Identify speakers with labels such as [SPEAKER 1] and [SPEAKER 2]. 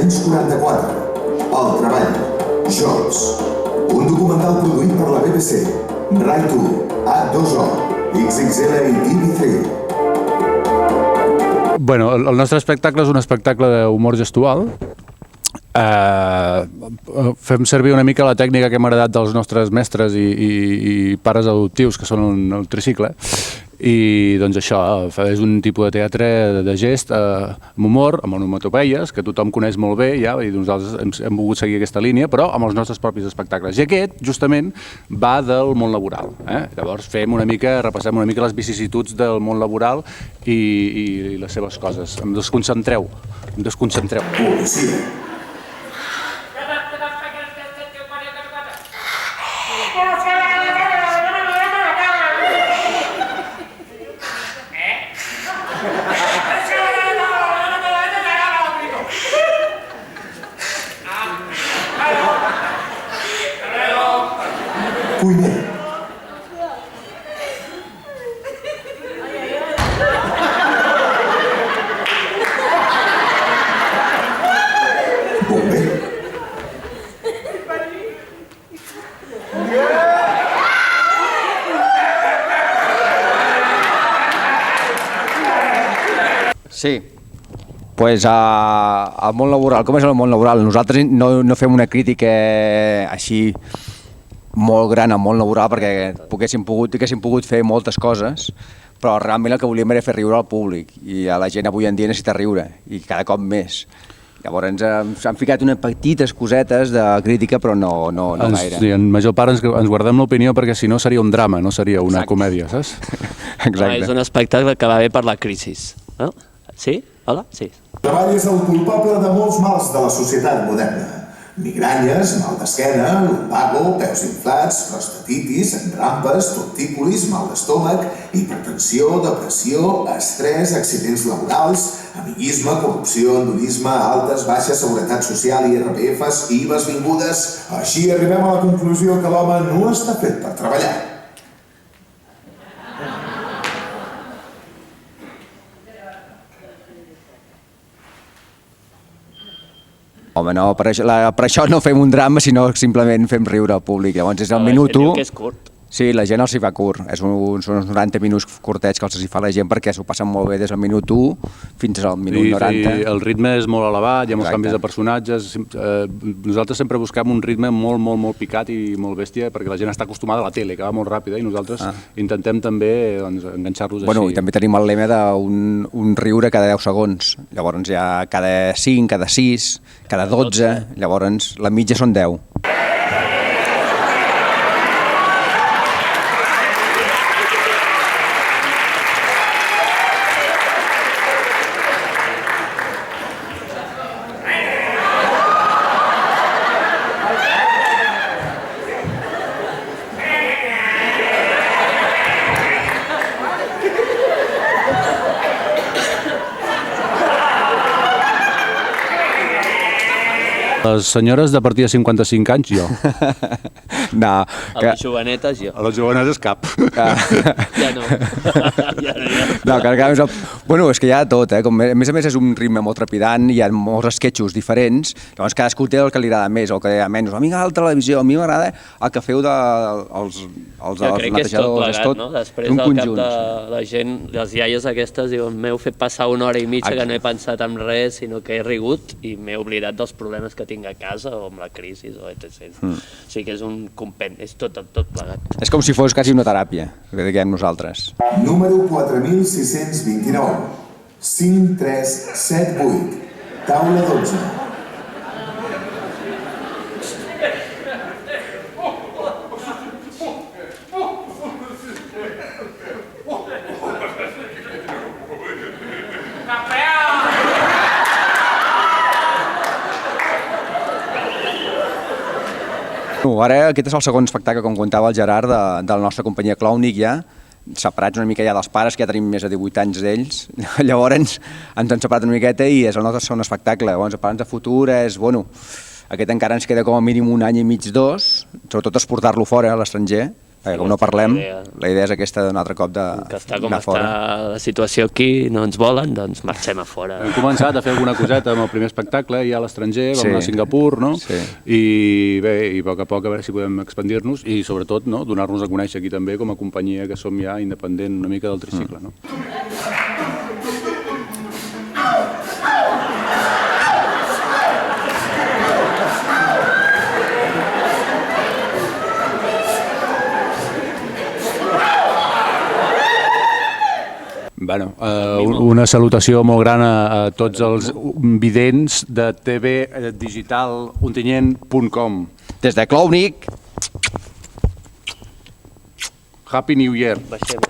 [SPEAKER 1] 1944. El treball. Jobs. Un documental produït per la BBC, Right 2, A2O, XXL i TV3.
[SPEAKER 2] Bueno, el nostre espectacle és un espectacle d'humor gestual. Fem servir una mica la tècnica que hem heredat dels nostres mestres i pares adoptius, que són el tricicle, i doncs això, és un tipus de teatre de gest amb humor, amb onomatopeies, que tothom coneix molt bé ja, i nosaltres hem volgut seguir aquesta línia, però amb els nostres propis espectacles. I aquest, justament, va del món laboral. Llavors repassem una mica les vicissituds del món laboral i les seves coses. Em desconcentreu.
[SPEAKER 1] Policia. Cuiner. Bomber.
[SPEAKER 3] Sí, pues al món laboral. Com és el món laboral? Nosaltres no fem una crítica així molt gran al món laboral perquè haguéssim pogut fer moltes coses, però realment el que volíem era fer riure al públic i a la gent avui en dia necessita riure i cada cop més. Llavors s'han ficat unes petites cosetes de crítica però no gaire.
[SPEAKER 2] Sí, en major part ens guardem l'opinió perquè si no seria un drama, no seria una comèdia, saps?
[SPEAKER 3] Exacte.
[SPEAKER 4] És un espectacle que va bé per la crisi. No? Sí? Hola? Sí.
[SPEAKER 1] El treball és el culpable de molts mals de la societat moderna. Migranyes, mal d'esquena, lumbago, peus inflats, prostatitis, enrampes, tortícolis, mal d'estómac, hipertensió, depressió, estrès, accidents laborals, amiguisme, corrupció, endonisme, altes, baixes, seguretat social, IRPFs, IVAs vingudes. Així arribem a la conclusió que l'home no està fet per treballar.
[SPEAKER 3] Home, no, per això no fem un drama, sinó simplement fem riure al públic. Llavors és el minut 1.
[SPEAKER 4] Que és curt.
[SPEAKER 3] Sí, la gent els hi fa curt. Són uns 90 minuts curtets que els hi fa la gent perquè s'ho passen molt bé des del minut 1 fins al minut 90.
[SPEAKER 2] I el ritme és molt elevat, hi ha molts canvis de personatges. Nosaltres sempre busquem un ritme molt picat i molt bèstia perquè la gent està acostumada a la tele, que va molt ràpida, i nosaltres intentem també enganxar-los així.
[SPEAKER 3] Bueno, i també tenim el lema d'un riure cada 10 segons. Llavors ja cada 5, cada 6, cada 12, llavors la mitja són 10.
[SPEAKER 2] Les senyores de partir de 55 anys, jo.
[SPEAKER 3] No.
[SPEAKER 4] A les jovenetes, jo.
[SPEAKER 2] A les jovenetes, cap.
[SPEAKER 4] Ja no.
[SPEAKER 3] No, bueno, és que hi ha tot, a més a més és un ritme molt trepidant, hi ha molts esquetxos diferents, llavors cadascú té el que li agrada més o el que li agrada menys. A mi m'agrada la televisió, a mi m'agrada el que feu dels netejadors, és tot un conjunt.
[SPEAKER 4] Després al cap de la gent, les iaies aquestes diuen m'heu fet passar una hora i mitja que no he pensat en res, sinó que he rigut i m'he oblidat dels problemes que tinc a casa o amb la crisi o etc. O sigui que és un compendi, és tot plegat.
[SPEAKER 3] És com si fos quasi una teràpia, que diguem nosaltres.
[SPEAKER 1] Número 4629, 5378, taula 12.
[SPEAKER 3] Ara aquest és el segon espectacle, com contava el Gerard, de la nostra companyia clownic ja, separats una mica ja dels pares, que ja tenim més de 18 anys d'ells. Llavors ens han separat una miqueta i és el nostre segon espectacle. Llavors, plans de futur és, aquest encara ens queda com a mínim un any i mig, 2, sobretot exportar-lo fora, a l'estranger, Com no parlem, la idea és aquesta d'un altre cop
[SPEAKER 4] que està com
[SPEAKER 3] d'anar
[SPEAKER 4] està
[SPEAKER 3] fora.
[SPEAKER 4] la situació aquí, no ens volen, doncs marxem a fora.
[SPEAKER 2] Hem començat a fer alguna coseta amb el primer espectacle, ja a l'estranger, vam anar a Singapur, no?
[SPEAKER 3] Sí.
[SPEAKER 2] I bé, i a poc a veure si podem expandir-nos i sobretot no, donar-nos a conèixer aquí també com a companyia que som ja independent una mica del tricicle, no? Bueno, una salutació molt gran a tots els vidents de tvdigitalontinyent.com.
[SPEAKER 3] Des de Clownic,
[SPEAKER 2] Happy New Year!
[SPEAKER 4] Baixem.